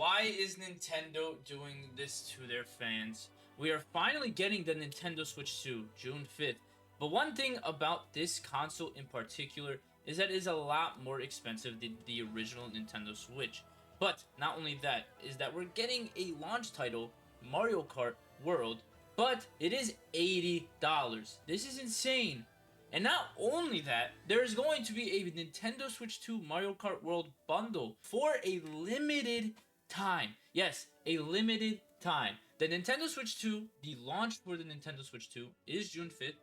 Why is Nintendo doing this to their fans? We are finally getting the Nintendo Switch 2, June 5th. But one thing about this console in particular is that it is a lot more expensive than the original Nintendo Switch. But not only that, is that we're getting a launch title, Mario Kart World, but it is $80. This is insane. And not only that, there's going to be a Nintendo Switch 2 Mario Kart World bundle for a limited time. Yes, a limited time. The Nintendo Switch 2, the launch for the Nintendo Switch 2 is June 5th.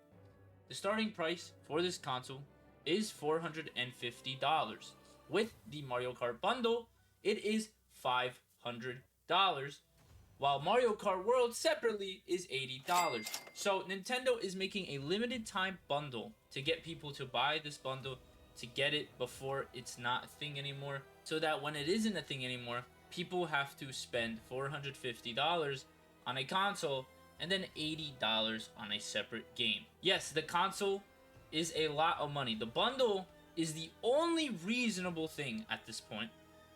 The starting price for this console is $450. With the Mario Kart bundle, it is $500. While Mario Kart World separately is $80. So Nintendo is making a limited time bundle to get people to buy this bundle, to get it before it's not a thing anymore, so that when it isn't a thing anymore, people have to spend $450 on a console and then $80 on a separate game. Yes, the console is a lot of money. The bundle is the only reasonable thing at this point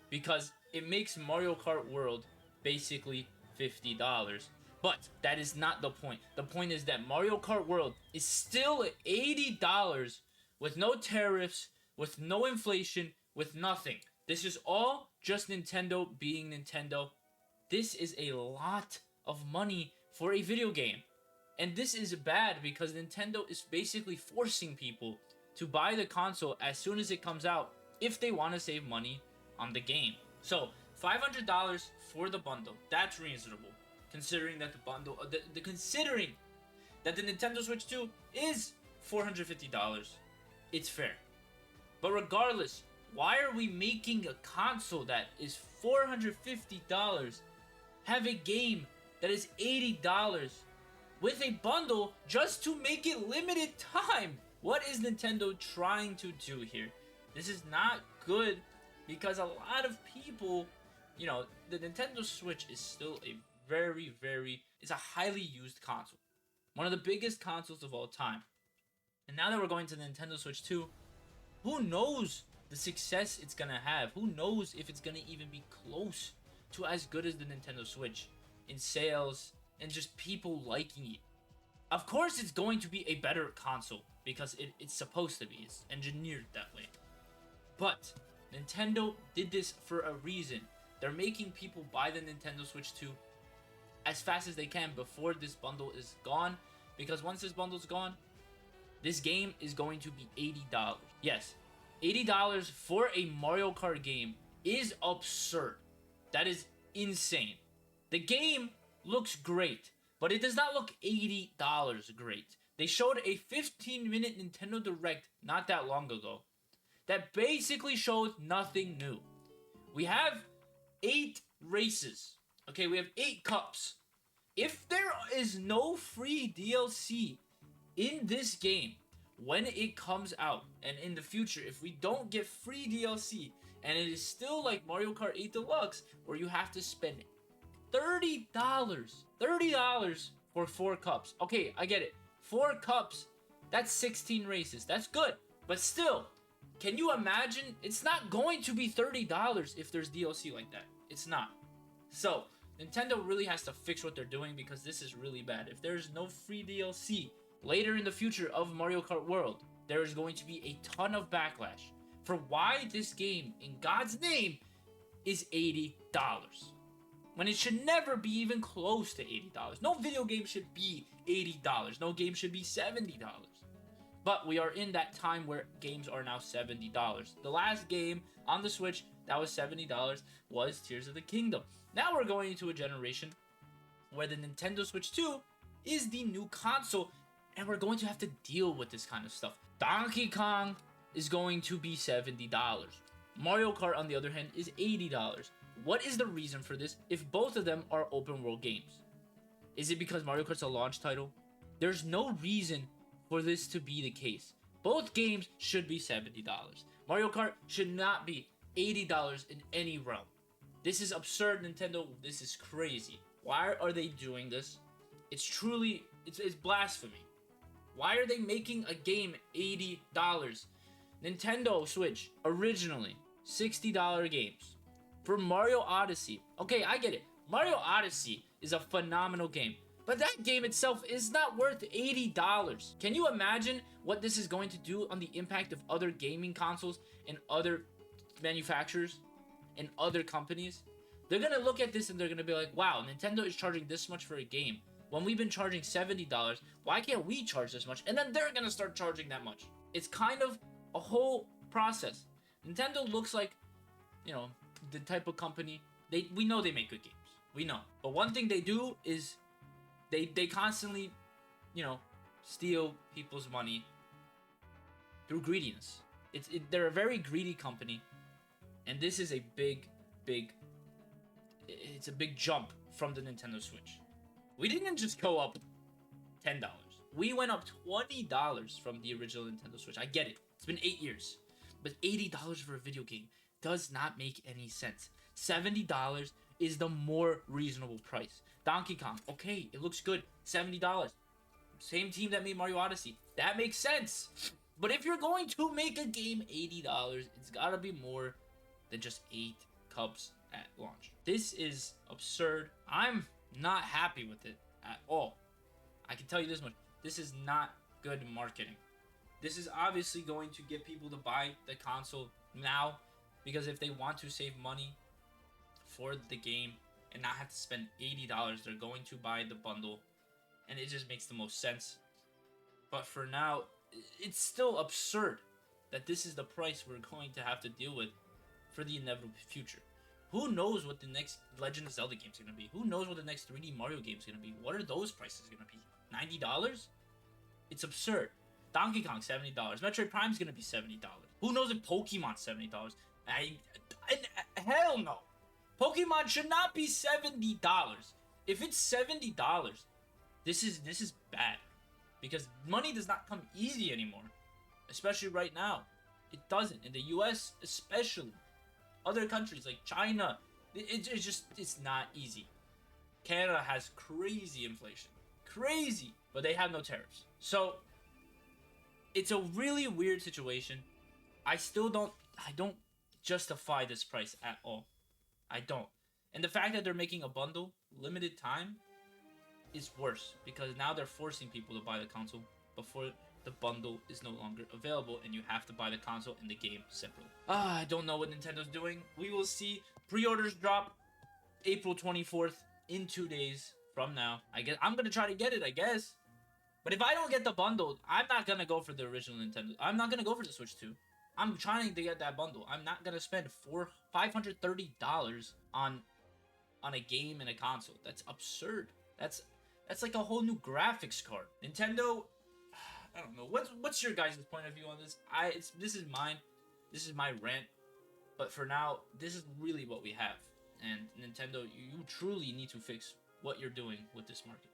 because it makes Mario Kart World basically $50. But that is not the point. The point is that Mario Kart World is still $80 with no tariffs, with no inflation, with nothing. This is all just Nintendo being Nintendo. This is a lot of money for a video game. And this is bad because Nintendo is basically forcing people to buy the console as soon as it comes out if they want to save money on the game. So, $500 for the bundle. That's reasonable, considering that the bundle, considering that the Nintendo Switch 2 is $450. It's fair. But regardless, why are we making a console that is $450 have a game that is $80 with a bundle just to make it limited time? What is Nintendo trying to do here? This is not good because a lot of people, you know, the Nintendo Switch is still a it's a highly used console. One of the biggest consoles of all time. And now that we're going to the Nintendo Switch 2, who knows the success it's gonna have? Who knows if it's gonna even be close to as good as the Nintendo Switch in sales and just people liking it? Of course it's going to be a better console because it's supposed to be. It's engineered that way. But Nintendo did this for a reason. They're making people buy the Nintendo Switch 2 as fast as they can before this bundle is gone, because once this bundle's gone, this game is going to be $80. Yes, $80 for a Mario Kart game is absurd. That is insane. The game looks great, but it does not look $80 great. They showed a 15-minute Nintendo Direct not that long ago that basically showed nothing new. We have 8 races. Okay, we have 8 cups. If there is no free DLC in this game when it comes out, and in the future, if we don't get free DLC, and it is still like Mario Kart 8 Deluxe, where you have to spend $30 for 4 cups. Okay, I get it. 4 cups, that's 16 races. That's good. But still, can you imagine? It's not going to be $30 if there's DLC like that. It's not. So, Nintendo really has to fix what they're doing because this is really bad. If there's no free DLC later in the future of Mario Kart World, there is going to be a ton of backlash for why this game, in God's name, is $80. When it should never be even close to $80. No video game should be $80. No game should be $70. But we are in that time where games are now $70. The last game on the Switch that was $70 was Tears of the Kingdom. Now we're going into a generation where the Nintendo Switch 2 is the new console, and we're going to have to deal with this kind of stuff. Donkey Kong is going to be $70. Mario Kart, on the other hand, is $80. What is the reason for this if both of them are open world games? Is it because Mario Kart's a launch title? There's no reason for this to be the case. Both games should be $70. Mario Kart should not be $80 in any realm. This is absurd, Nintendo. This is crazy. Why are they doing this? It's truly, it's blasphemy. Why are they making a game $80? Nintendo Switch, originally, $60 games. for Mario Odyssey. Okay, I get it. Mario Odyssey is a phenomenal game. But that game itself is not worth $80. Can you imagine what this is going to do on the impact of other gaming consoles and other manufacturers and other companies? They're going to look at this and they're going to be like, wow, Nintendo is charging this much for a game. When we've been charging $70, why can't we charge this much? And then they're going to start charging that much. It's kind of a whole process. Nintendo looks like, you know, the type of company, we know they make good games. We know. But one thing they do is they constantly, you know, steal people's money through greediness. They're a very greedy company, and this is a big jump from the Nintendo Switch. We didn't just go up $10. We went up $20 from the original Nintendo Switch. I get it. It's been 8 years. But $80 for a video game does not make any sense. $70 is the more reasonable price. Donkey Kong, okay, it looks good. $70. Same team that made Mario Odyssey. That makes sense. But if you're going to make a game $80, it's gotta be more than just 8 cups at launch. This is absurd. I'm not happy with it at all. I can tell you this much. This is not good marketing. This is obviously going to get people to buy the console now, because if they want to save money for the game and not have to spend $80, they're going to buy the bundle, and it just makes the most sense. But for now, it's still absurd that this is the price we're going to have to deal with for the inevitable future. Who knows what the next Legend of Zelda game is going to be? Who knows what the next 3D Mario game is going to be? What are those prices going to be? $90? It's absurd. Donkey Kong, $70. Metroid Prime is going to be $70. Who knows if Pokemon's $70? Hell no. Pokemon should not be $70. If it's $70, this is bad. Because money does not come easy anymore. Especially right now. It doesn't. In the US, especially. Other countries like China, it's not easy. Canada has crazy inflation. Crazy. But they have no tariffs. So, it's a really weird situation. I don't justify this price at all. I don't. And the fact that they're making a bundle, limited time, is worse. Because now they're forcing people to buy the console before the bundle is no longer available and you have to buy the console and the game separately. I don't know what Nintendo's doing. We will see. Pre-orders drop April 24th in 2 days from now. I guess I'm going to try to get it, I guess. But if I don't get the bundle, I'm not going to go for the original Nintendo. I'm not going to go for the Switch 2. I'm trying to get that bundle. I'm not going to spend $530 on a game and a console. That's absurd. That's like a whole new graphics card. Nintendo, I don't know. What's your guys' point of view on this? This is mine. This is my rant. But for now, this is really what we have. And Nintendo, you truly need to fix what you're doing with this market.